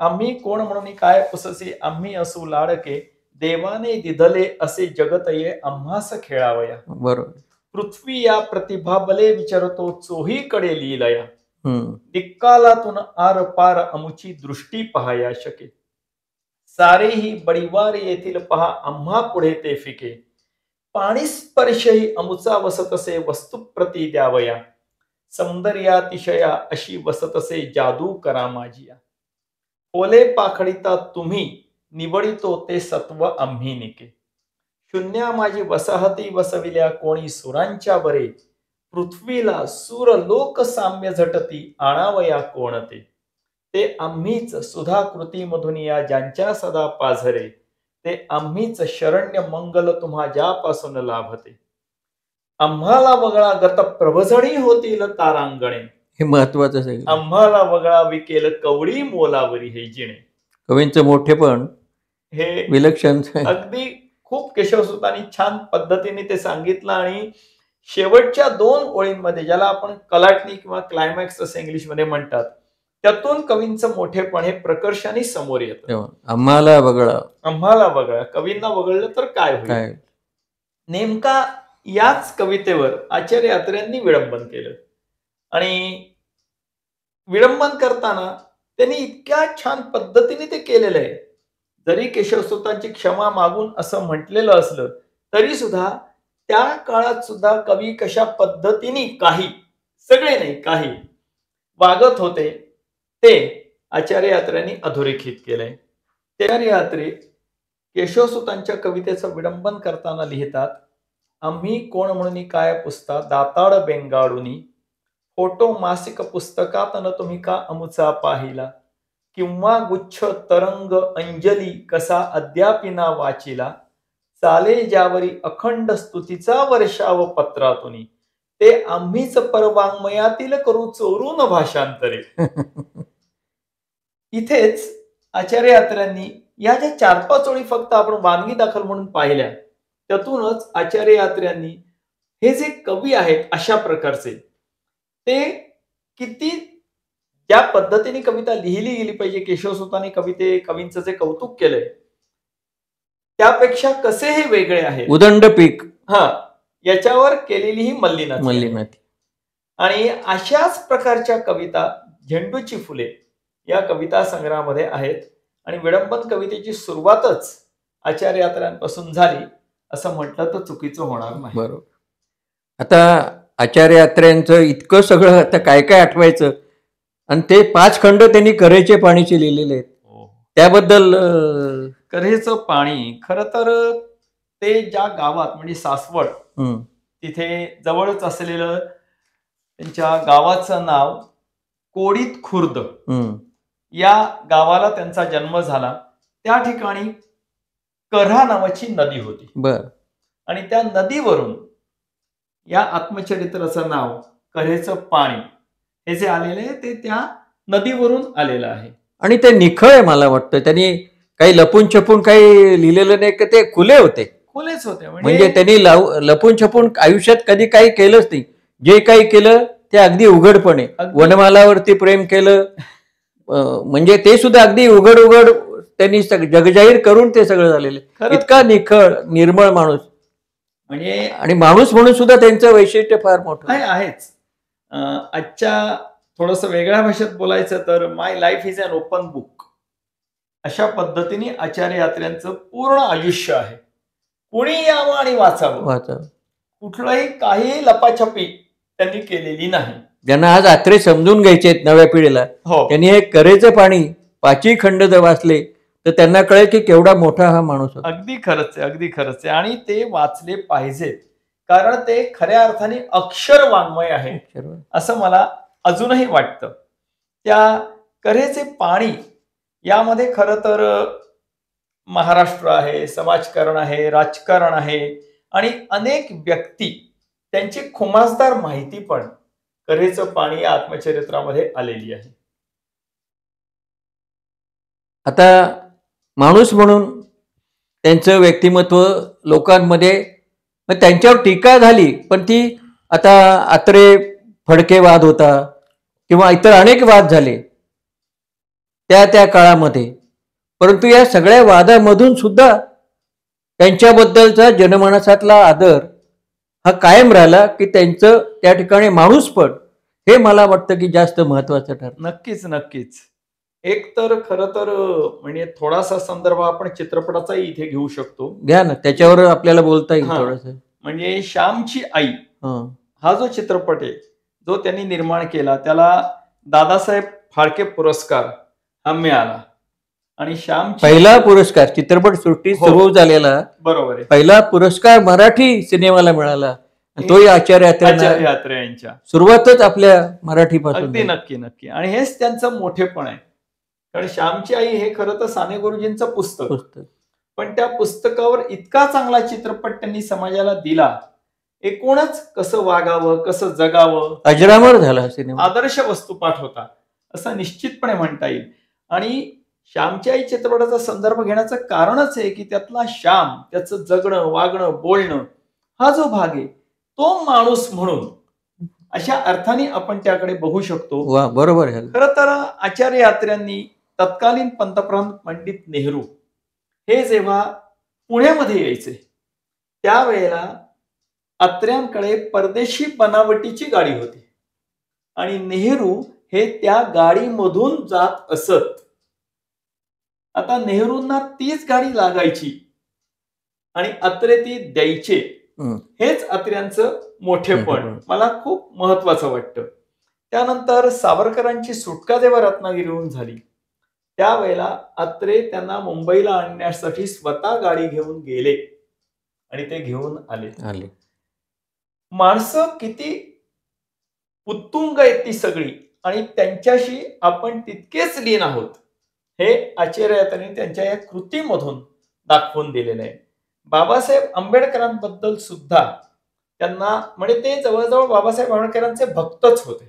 आम्ही कोण म्हणून काय पुससी आम्ही असू लाडके. देवाने दिधले असे जगत ये आम्हास खेळावया. बरोबर. पृथ्वी या प्रतिभाबले विचारतो चोहीकडे लीलया. दिक्कालातून आर पार अमुची दृष्टी पहाया शके. सारेही बळीवार येथील पहा आम्हा पुढे ते फिके. पाणी स्पर्शही अमुचा वसतसे वस्तू प्रती द्यावया. सौंदर्यातिशया अशी वसतसे जादू करा माझिया. ओले पाखडिता तुम्ही निवडितो ते सत्व आम्ही निके. शून्या माझी वसाहती वसविल्या कोणी सुरांच्या बरे. पृथ्वीला सूर लोक साम्य झटती आणावया कोणते. ते आम्हीच सुधाकृती मधुनिया ज्यांच्या सदा पाझरे. ते आम्हीच शरण्य मंगल तुम्हा ज्यापासून लाभते. आम्हाला वगळा गत प्रभजणी होतील तारांगणे. हे महत्वाचं आहे. आम्हाला वगळा विकेल कवडी मोलावरी हे जिणे. कवींचं मोठेपण हे विलक्षण. अगदी खूप केशवसुतांनी छान पद्धतीने ते सांगितलं. आणि शेवटच्या 2 ओळींमध्ये, ज्याला आपण कलाटणी किंवा क्लायमॅक्स असं इंग्लिशमध्ये म्हणतात, त्यातून कवींचं मोठेपण हे प्रकर्षाने समोर येतं. आम्हाला वगळा. आम्हाला वगळा. कवींना वगळलं तर काय होईल. नेमका याच कवितेवर आचार्य अत्रेंनी विडंबन केलं. आणि विडंबन करताना त्यांनी इतक्या छान पद्धतीने ते केलेलं आहे. जरी केशवसुतांची क्षमा मागून असं म्हटलेलं असलं तरी सुद्धा त्या काळात सुद्धा कवी कशा पद्धतीने काही, सगळे नाही काही, वागत होते ते आचार्य अत्रेंनी अधोरेखित केलंय. आचार्य अत्रे केशवसुतांच्या कवितेचं विडंबन करताना लिहितात, आम्ही कोण म्हणून काय पुसता दाताड बेंगाडुनी. फोटो मासिक पुस्तकात न तुम्ही का अमुचा पाहिला. किंवा गुच्छ तरंग अंजली कसा अद्यापिना वाचिला. चाले ज्यावरी अखंड स्तुतीचा वर्षाव पत्रातुनी. ते आम्हीच परवाङ्मयातील करू चोरून भाषांतरे. इथेच आचार्य अत्र्यांनी या ज्या 4-5 ओळी फक्त आपण वानगी दाखल म्हणून पाहिल्या, त्यातूनच आचार्य अत्र्यांनी हे जे कवी आहेत अशा प्रकारचे, ते किती ज्या पद्धतीने कविता लिहिली गेली पाहिजे, केशवसुतांनी कवींचं जे कौतुक केलंय त्यापेक्षा कसे हे वेगळे आहेत. उदंड पीक याच्यावर केलेली ही मल्लिनाथी. आणि अशाच प्रकारच्या कविता झेंडूची फुले या कविता संग्रहामध्ये आहेत. आणि विडंबन कवितेची सुरुवातच आचार्य अत्र्यांपासून झाली असं म्हटलं तर चुकीचं होणार नाही. बरोबर. आता आचार्य अत्र्यांचं इतकं सगळं आता काय काय आठवायचं. आणि ते 5 खंड त्यांनी कऱ्हेचे पाणीचे लिहिलेले आहेत. त्याबद्दल कऱ्हेचं पाणी खर तर ते ज्या गावात म्हणजे सासवड तिथे जवळच असलेलं त्यांच्या गावाचं नाव कोडीत खुर्द या गावाला त्यांचा जन्म झाला. त्या ठिकाणी कऱ्हा नावाची नदी होती. आणि त्या नदीवरून या आत्मचरित्राचं नाव कऱ्हेचं पाणी हे जे आलेलं आहे ते त्या नदीवरून आलेलं आहे. आणि ते निखळ आहे. मला वाटतं त्यांनी काही लपून छपून काही लिहिलेलं नाही, ते खुले होते. खुलेच होते. म्हणजे त्यांनी लपून छपून आयुष्यात कधी काही केलंच नाही. जे काही केलं ते अगदी उघडपणे. वनमालावरती प्रेम केलं म्हणजे ते सुद्धा अगदी उघड त्यांनी जगजाहीर करून ते सगळं झालेलं. इतका निखळ निर्मळ माणूस म्हणजे. आणि माणूस म्हणून सुद्धा त्यांचं वैशिष्ट्य फार मोठं आहेच. आजच्या थोडस वेगळ्या भाषेत बोलायचं तर my life is an open book अशा पद्धतीने आचार्य अत्र्यांचं पूर्ण आयुष्य आहे. कुणी यावं आणि वाचावं. कुठलंही काही लपाछपी त्यांनी केलेली नाही. ज्यांना आज अत्रे समजून घ्यायचे आहेत नव्या पिढीला, त्यांनी हे कऱ्हेचं पाणी 5 खंड जर वाचले तर त्यांना कळेल की केवढा मोठा हा माणूस होता. अगदी खरंच आहे. आणि ते वाचले पाहिजेत, कारण ते खऱ्या अर्थाने अक्षर वाङ्मय आहे असं मला अजूनही वाटतं. त्या कऱ्हेचे पाणी यामध्ये खरं तर महाराष्ट्र आहे, समाजकारण आहे, राजकारण आहे आणि अनेक व्यक्ती त्यांची खुमासदार माहिती पण कऱ्हेचं पाणी या आत्मचरित्रामध्ये आलेली आहे. आता माणूस म्हणून त्यांचं व्यक्तिमत्व लोकांमध्ये त्यांच्यावर टीका झाली, पण ती आता अत्रे फडके वाद होता किंवा इतर अनेक वाद झाले त्या काळामध्ये, परंतु या सगळ्या वादामधून सुद्धा त्यांच्याबद्दलचा जनमानसातला आदर हा कायम राहिला की त्यांचं त्या ठिकाणी माणूसपण हे मला वाटतं की जास्त महत्वाचं ठरलं. नक्कीच. एक तर खरं तर म्हणजे थोडासा संदर्भ आपण चित्रपटाचाही इथे घेऊ शकतो. घ्या ना, त्याच्यावर आपल्याला बोलता येईल थोडंसं. म्हणजे श्यामची आई हा जो चित्रपट आहे, जो त्यांनी निर्माण केला त्याला दादासाहेब फाळके पुरस्कार हा मिळाला. आणि श्यामची पहिला पुरस्कार चित्रपट सृष्टी हो. सुरू झालेला बरोबर आहे, पहिला पुरस्कार मराठी सिनेमाला मिळाला. तोही आचार्य आचार्य यात्रा यात्रे यांच्या. सुरुवातच आपल्या मराठीपासून अगदी झाली. नक्की नक्की. आणि हेच त्यांचं मोठेपण आहे. कारण श्यामची आई हे खरं तर साने गुरुजींचं पुस्तक, पुस्तक पण त्या पुस्तकावर इतका चांगला चित्रपट त्यांनी समाजाला दिला. एकूणच कसं वागावं, कसं जगावं, अजरामर झाला सिनेमा. आदर्श वस्तुपाठ होता असं निश्चितपणे म्हणता येईल. आणि श्यामची आई चित्रपटाचा संदर्भ घेण्याचं कारणच आहे की त्यातला श्याम, त्याचं जगणं, वागणं, बोलणं हा जो भाग आहे तो माणूस म्हणून अशा अर्थाने आपण त्याकडे बघू शकतो. वा, बरोबर आहे. खरं तर आचार्य यात्र्यांनी तत्कालीन पंतप्रधान पंडित नेहरू हे जेव्हा पुण्यामध्ये यायचे त्यावेळेला अत्र्यांकडे परदेशी बनावटीची गाडी होती आणि नेहरू हे त्या गाडीमधून जात असत. आता नेहरूंना तीच गाडी लागायची आणि अत्रे ती द्यायचे. हेच अत्र्यांचं मोठेपण मला खूप महत्वाचं वाटतं. त्यानंतर सावरकरांची सुटका जेव्हा रत्नागिरीहून झाली त्यावेळेला अत्रे त्यांना मुंबईला आणण्यासाठी स्वतः गाडी घेऊन गेले आणि ते घेऊन आले. माणसं किती उत्तुंग आहेत ती सगळी आणि त्यांच्याशी आपण तितकेच लीन आहोत हे आचार्य यात्रेंनी त्यांच्या या कृतीमधून दाखवून दिलेलं आहे. बाबासाहेब आंबेडकरांबद्दल सुद्धा त्यांना म्हणजे ते जवळजवळ बाबासाहेब आंबेडकरांचे भक्तच होते.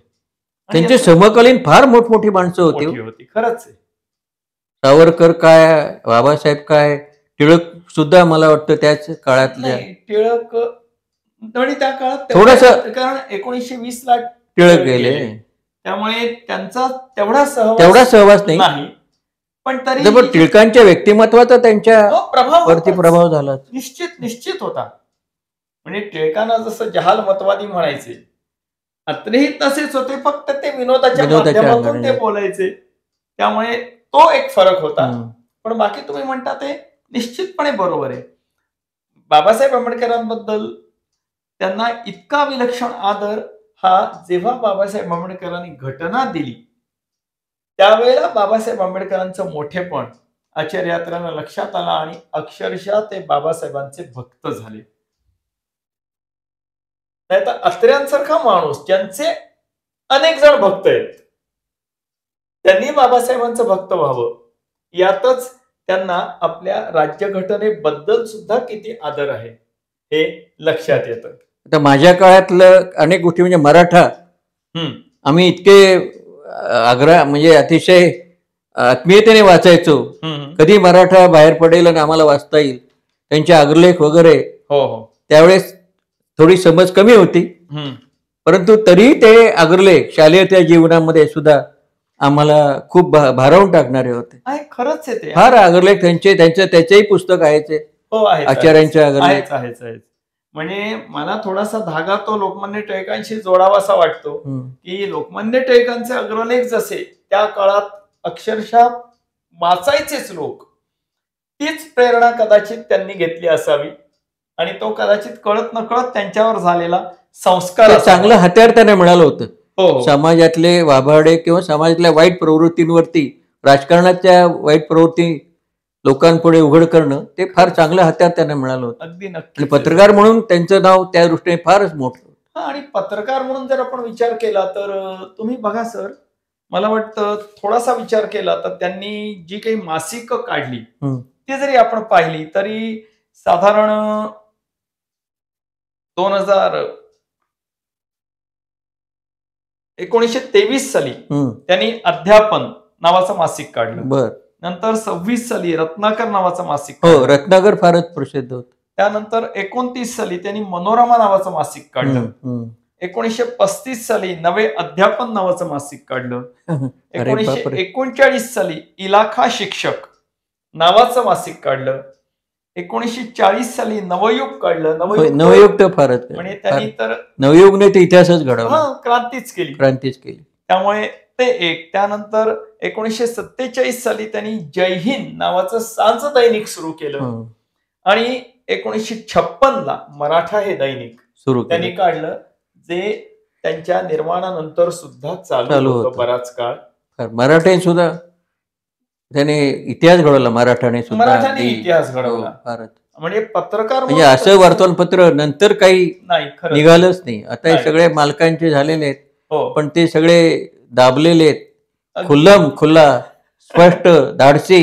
त्यांचे समकालीन फार मोठमोठी माणसं होती. खरंच आहे. सावरकर काय, बाबासाहेब काय, टिळक सुद्धा मला वाटतं त्याच काळातल्या. टिळक आणि त्या काळात थोडस कारण 1920 ला टिळक गेले त्यामुळे त्यांचा तेवढा सहवास नाही. पण तरी टिळकांच्या व्यक्तिमत्वाचा त्यांच्या वरती प्रभाव झाला. निश्चित होता. म्हणजे टिळकांना जसं जहाल मतवादी म्हणायचे अत्रेही तसेच होते, फक्त ते विनोदाच्या माध्यमातून ते बोलायचे त्यामुळे तो एक फरक होता. पण बाकी तुम्ही म्हणता ते निश्चितपणे बरोबर आहे. बाबासाहेब आंबेडकरांबद्दल त्यांना इतका विलक्षण आदर हा जेव्हा बाबासाहेब आंबेडकरांनी घटना दिली त्यावेळेला बाबासाहेब आंबेडकरांचं मोठेपण आचार्य यात्रेंना लक्षात आला आणि अक्षरशः ते बाबासाहेबांचे भक्त झाले. नाही तर अत्र्यांसारखा माणूस ज्यांचे अनेक जण भक्त आहेत त्यांनी बाबासाहेबांचं भक्त व्हावं यातच त्यांना आपल्या राज्यघटनेबद्दल सुद्धा किती आदर आहे हे लक्षात येतं. आता माझ्या काळातलं अनेक गोष्टी म्हणजे मराठा आम्ही इतके म्हणजे अतिशय आत्मीयतेने वाचायचो. कधी मराठा बाहेर पडेल आणि आम्हाला वाचता येईल त्यांचे अग्रलेख वगैरे. त्यावेळेस थोडी समज कमी होती परंतु तरी ते अग्रलेख शालेय त्या जीवनामध्ये सुद्धा आम्हाला खूप भारावून टाकणारे होते. खरंच आहे. फार अग्रलेख त्याचेही पुस्तक आहे आचार्यांच्या अग्रलेख आहेत. म्हणजे मला थोडासा धागा तो लोकमान्य टिळकांशी जोडावासा वाटतो की लोकमान्य टिळकांचे अग्रलेख जसे त्या काळात अक्षरशः वाचायचेच लोक, तीच प्रेरणा कदाचित त्यांनी घेतली असावी आणि तो कदाचित कळत नकळत त्यांच्यावर झालेला संस्कार चांगलं हत्यार त्यांना मिळालं होतं. समाजातले वाभाडे किंवा समाजातल्या वाईट प्रवृत्तींवरती, राजकारणाच्या वाईट प्रवृत्ती लोकांपुढे उघड करणं ते फार चांगलं हत्यार त्यांना मिळालं होतं. अगदी नक्की. पत्रकार म्हणून त्यांचं नाव त्या दृष्टीने फारच मोठं. आणि पत्रकार म्हणून जर आपण विचार केला तर तुम्ही बघा सर, मला वाटतं थोडासा विचार केला तर त्यांनी जी काही मासिकं काढली ती जरी आपण पाहिली तरी साधारण 1923 साली त्यांनी अध्यापन नावाचं मासिक काढलं. नंतर 26 साली रत्नाकर नावाचं मासिक, रत्नाकर फारच प्रसिद्ध होतं. त्यानंतर 29 साली त्यांनी मनोरमा नावाचं मासिक काढलं. 1935 साली नवे अध्यापन नावाचं मासिक काढलं. 1939 साली इलाखा शिक्षक नावाचं मासिक काढलं. 1940 साली नवयुग काढलं. नवयुग फारच म्हणजे त्यांनी तर नवयुगने ते इतिहासच घडवला, क्रांतीच केली. त्यामुळे ते एक. त्यानंतर 1947 साली त्यांनी जय हिंद नावाचं सांज दैनिक सुरू केलं आणि 1956 ला मराठा हे दैनिक सुरू त्यांनी काढलं जे त्यांच्या निर्माणानंतर सुद्धा चालू चालू होतं होतं. बराच काळ. मराठे सुद्धा त्याने इतिहास घडवला, मराठाने सुद्धा मराठाने इतिहास घडवला. फारच. म्हणजे पत्रकार म्हणजे असं वर्तमानपत्र नंतर काही नाही खरं निघालंच नाही. आता हे नाही. सगळे मालकांचे झालेले आहेत, हो पण ते सगळे दाबलेले आहेत. अगदी. खुल्ला स्पष्ट धाडसी,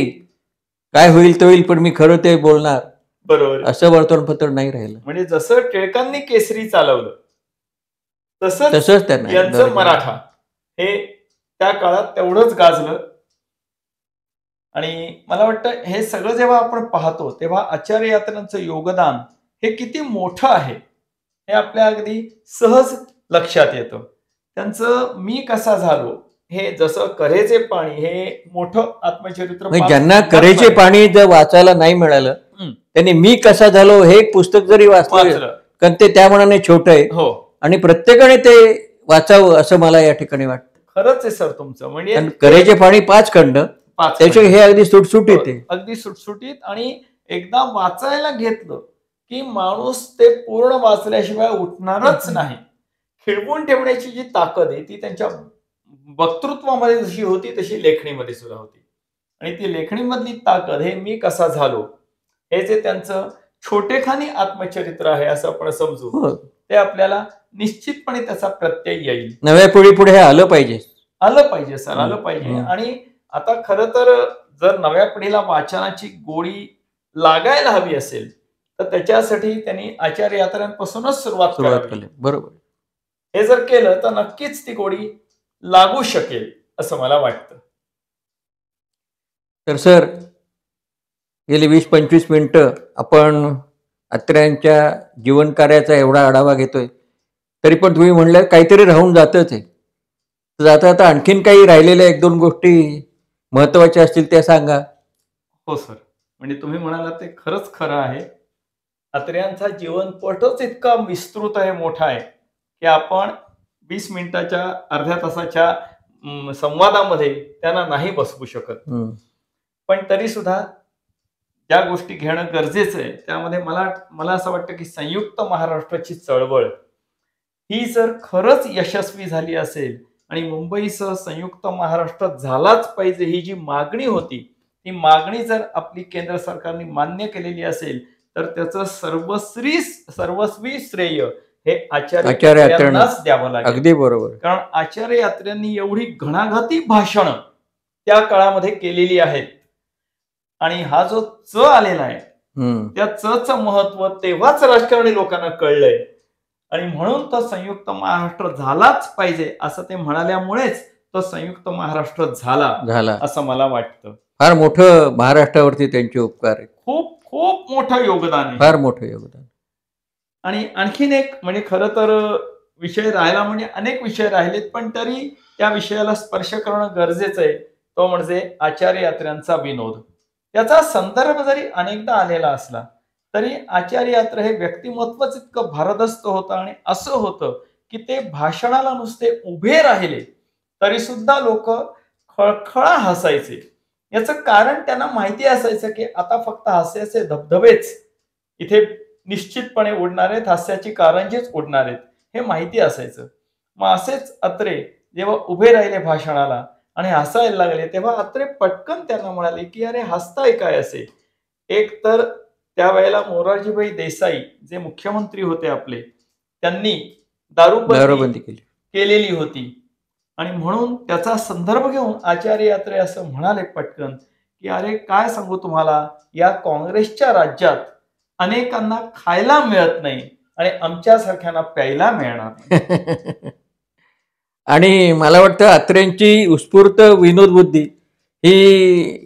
काय होईल ते होईल पण मी खरं ते बोलणार, बरोबर. असं वर्तमानपत्र नाही राहिलं. म्हणजे जसं टिळकांनी केसरी चालवलं तसंच त्यांना यांचं मराठा हे त्या काळात तेवढंच गाजलं. आणि मला वाटतं हे सगळं जेव्हा आपण पाहतो तेव्हा आचार्य यात्रांचं योगदान हे किती मोठं आहे हे आपल्या अगदी सहज लक्षात येतं. त्यांचं मी कसा झालो हे, जसं कऱ्हेचे पाणी हे मोठं आत्मचरित्र, म्हणजे ज्यांना कऱ्हेचे पाणी जर वाचायला नाही मिळालं त्यांनी मी कसा झालो हे पुस्तक जरी वाचलं, कारण ते त्या मनाने छोटं आहे हो, आणि प्रत्येकाने ते वाचावं असं मला या ठिकाणी वाटतं. खरंच आहे सर तुमचं. म्हणजे कऱ्हेचे पाणी 5 खंड, त्याचे हे अगदी सुटसुटीत आहे, अगदी सुटसुटीत. आणि एकदा वाचायला घेतलं की माणूस ते पूर्ण वाचल्याशिवाय उठणारच नाही. खिळवून ठेवण्याची जी ताकद आहे ती त्यांच्या वक्तृत्वामध्ये जशी होती तशी लेखणीमध्ये सुद्धा होती. आणि ती लेखणीमधली ताकद हे मी कसा झालो हे जे त्यांचं छोटेखानी आत्मचरित्र आहे असं आपण समजू, ते आपल्याला निश्चितपणे त्याचा प्रत्यय येईल. नव्या पिढी पुढे हे आलं पाहिजे सर, आलं पाहिजे. आणि आता खरं तर जर नव्या पिढीला वाचनाची गोडी लागायला हवी असेल तर त्याच्यासाठी त्यांनी आचार्य यात्रांपासूनच सुरुवात करावी. बरोबर. हे जर केलं तर नक्कीच ती गोडी लागू शकेल असं मला वाटतं. तर सर, गेली 20-25 मिनिटं आपण अत्र्यांच्या जीवन कार्याचा एवढा आढावा घेतोय, तरी पण तुम्ही म्हणलं काहीतरी राहून जातच आहे. जाता आता आणखीन काही राहिलेल्या 1-2 गोष्टी महत्वाच्या असतील त्या सांगा. हो सर, म्हणजे तुम्ही म्हणालात ते खरंच खरं आहे. अत्र्यांचा जीवनपटच इतका विस्तृत आहे, मोठा आहे की आपण 20 मिनिटाच्या अर्ध्या तासाच्या संवादामध्ये त्यांना नाही बसवू शकत. पण तरी सुद्धा ज्या गोष्टी घेणं गरजेचं आहे त्यामध्ये मला असं वाटतं की संयुक्त महाराष्ट्राची चळवळ ही जर खरंच यशस्वी झाली असेल आणि मुंबईसह संयुक्त महाराष्ट्र झालाच पाहिजे ही जी मागणी होती, ती मागणी जर आपली केंद्र सरकारने मान्य केलेली असेल तर त्याचं सर्वस्वी श्रेय हे आचार्य यात्रांनाच द्यावं लागेल. अगदी बरोबर. कारण आचार्य यात्र्यांनी एवढी घणाघाती भाषणं त्या काळामध्ये केलेली आहेत आणि हा जो च आलेला आहे त्या च महत्व तेव्हाच राजकारणी लोकांना कळलंय. आणि म्हणून तो संयुक्त महाराष्ट्र झालाच पाहिजे असं ते म्हणाल्यामुळेच तो संयुक्त महाराष्ट्र झाला असं मला वाटतं. फार मोठं महाराष्ट्रावरती त्यांचे उपकार आहे. खूप खूप मोठं योगदान आहे, फार मोठं योगदान. आणि आणखीन एक म्हणजे खरं तर विषय राहिला, म्हणजे अनेक विषय राहिलेत पण तरी त्या विषयाला स्पर्श करणं गरजेचं आहे. तो म्हणजे आचार्य यात्र्यांचा विनोद. त्याचा संदर्भ जरी अनेकदा आलेला असला तरी आचार्य यात्रा हे व्यक्तिमत्वच इतकं भारदस्त होतं आणि असं होतं की ते भाषणाला नुसते उभे राहिले तरी सुद्धा लोक खळखळा हसायचे. याचं कारण त्यांना माहिती असायचं की आता फक्त हास्याचे धबधबेच इथे निश्चितपणे उडणार आहेत, हास्याची कारंजीच उडणार आहेत हे माहिती असायचं. मग असेच अत्रे जेव्हा उभे राहिले भाषणाला आणि हसायला लागले तेव्हा अत्रे पटकन त्यांना म्हणाले की अरे हसताय काय असे. एक तर त्यावेळेला मोरारजीभाई देसाई जे मुख्यमंत्री होते आपले, त्यांनी दारूबंदी केलेली होती आणि म्हणून त्याचा संदर्भ घेऊन आचार्य यात्रे असं म्हणाले पटकन की अरे काय सांगू तुम्हाला, या काँग्रेसच्या राज्यात अनेकांना खायला मिळत नाही आणि आमच्यासारख्यांना प्यायला मिळणार नाही. आणि मला वाटतं अत्र्यांची उत्स्फूर्त विनोद बुद्धी ही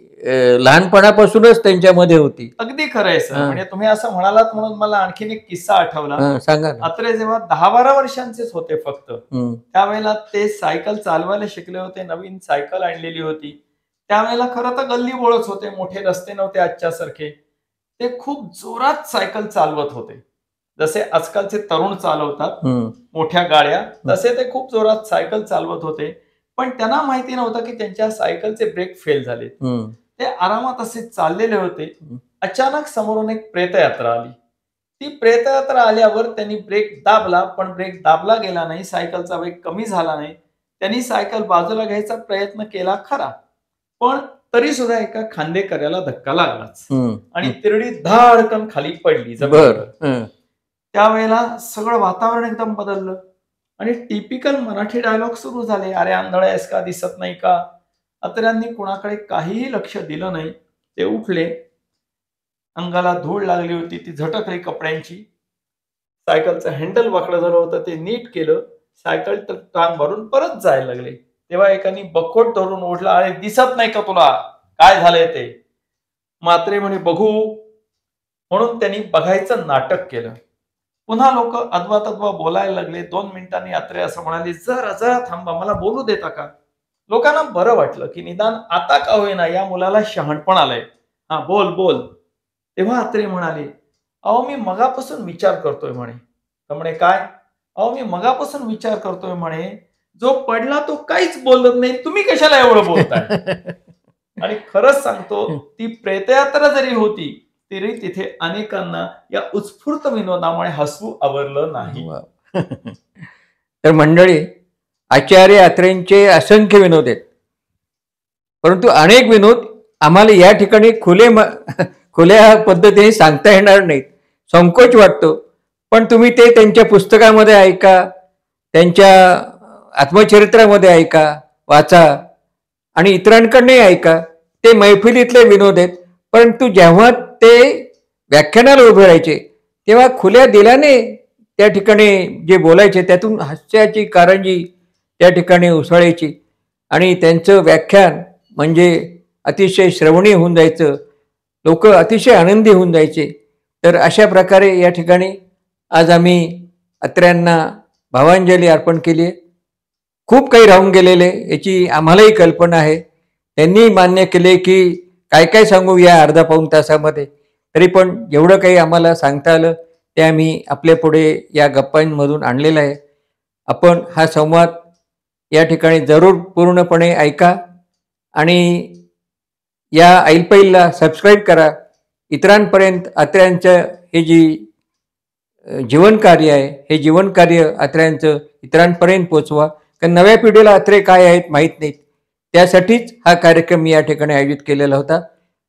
लहानपणापासूनच त्यांच्यामध्ये होती. अगदी खरं आहे सर. म्हणजे तुम्ही असं म्हणालात म्हणून मला आणखीन एक किस्सा आठवला. सांगा. अत्रे जेव्हा 10-12 वर्षांचेच होते फक्त, त्यावेळेला ते सायकल चालवायला शिकले होते, नवीन सायकल आणलेली होती. त्यावेळेला खरं तर गल्ली बोळच होते, मोठे रस्ते नव्हते आजच्या सारखे. ते खूप जोरात सायकल चालवत होते, जसे आजकालचे तरुण चालवतात मोठ्या गाड्या, तसे ते खूप जोरात सायकल चालवत होते. पण त्यांना माहिती नव्हतं की त्यांच्या सायकलचे ब्रेक फेल झाले. ते आरामात असे चाललेले होते. अचानक समोरून एक प्रेतयात्रा आली. ती प्रेतयात्रा आल्यावर त्यांनी ब्रेक दाबला, पण ब्रेक दाबला गेला नाही. सायकलचा वेग कमी झाला नाही. त्यांनी सायकल बाजूला घ्यायचा प्रयत्न केला खरा, पण तरी सुद्धा एका खांदेकऱ्याला धक्का लागलाच आणि तिरडी धाडकन खाली पडली जमिनीवर. त्यावेळेला सगळं वातावरण एकदम बदललं आणि टिपिकल मराठी डायलॉग सुरू झाले. अरे आंधळा आहेस का, दिसत नाही का? अत्र्यांनी कुणाकडे काहीही लक्ष दिलं नाही. ते उठले, अंगाला धूळ लागली होती, ती झटकली कपड्यांची. सायकलचं हँडल वाकडं झालं होतं, ते नीट केलं. सायकल टांग भरून परत जायला लागले. तेव्हा एकाने बकोट धरून ओढला, अरे दिसत नाही का तुला, काय झालंय ते? म्हात्रे म्हणे बघू, म्हणून त्यांनी बघायचं नाटक केलं. पुन्हा लोक अद्वा तद्वा बोलायला लागले. 2 मिनिटांनी अत्रे असं म्हणाले, जरा जरा थांबा, मला बोलू देता का? लोकांना बरं वाटलं की निदान आता का होईना या मुलाला शहाणपण आलंय. हा बोल बोल. तेव्हा अत्रे म्हणाले, अहो मी मगापासून विचार करतोय म्हणे. तर म्हणे काय? अहो मी मगापासून विचार करतोय म्हणे, जो पडला तो काहीच बोलत नाही, तुम्ही कशाला एवढं बोलताय? आणि खरंच सांगतो, ती प्रेतयात्रा जरी होती तरी तिथे अनेकांना या उत्स्फूर्त विनोदामुळे हसू आवरलं नाही. तर मंडळी, आचार्य अत्रेंचे असंख्य विनोद आहेत, परंतु अनेक विनोद आम्हाला या ठिकाणी खुल्या पद्धतीने सांगता येणार नाहीत, संकोच वाटतो. पण तुम्ही ते त्यांच्या पुस्तकामध्ये ऐका, त्यांच्या आत्मचरित्रामध्ये ऐका, वाचा आणि इतरांकडनंही ऐका. ते मैफिलीतले विनोद आहेत, परंतु जेव्हा ते व्याख्यानाला उभे राहायचे तेव्हा खुल्या दिलाने त्या ठिकाणी जे बोलायचे त्यातून हास्याची कारंजी त्या ठिकाणी उसळायची आणि त्यांचं व्याख्यान म्हणजे अतिशय श्रवणीय होऊन जायचं. लोक अतिशय आनंदी होऊन जायचे. तर अशा प्रकारे या ठिकाणी आज आम्ही अत्र्यांना भावांजली अर्पण केली आहे. खूप काही राहून गेलेले याची आम्हालाही कल्पना आहे. त्यांनी मान्य केले की काय काय सांगू या अर्धा पाऊण तासामध्ये, तरी पण जेवढं काही आम्हाला सांगता आलं ते आम्ही आपल्या पुढे या गप्पांमधून आणलेलं आहे. आपण हा संवाद या ठिकाणी जरूर पूर्णपणे ऐका आणि या ऐलपैलला सबस्क्राईब करा. इतरांपर्यंत अत्र्यांचं हे जी जीवनकार्य आहे, हे जीवनकार्य अत्र्यांचं इतरांपर्यंत पोचवा. कारण नव्या पिढीला अत्रे काय आहेत माहीत नाहीत. त्यासाठीच हा कार्यक्रम मी या ठिकाणी आयोजित केलेला होता.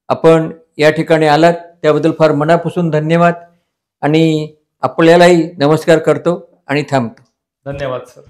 आपण या ठिकाणी आलात त्याबद्दल फार मनापासून धन्यवाद आणि आपल्यालाही नमस्कार करतो आणि थांबतो. धन्यवाद सर.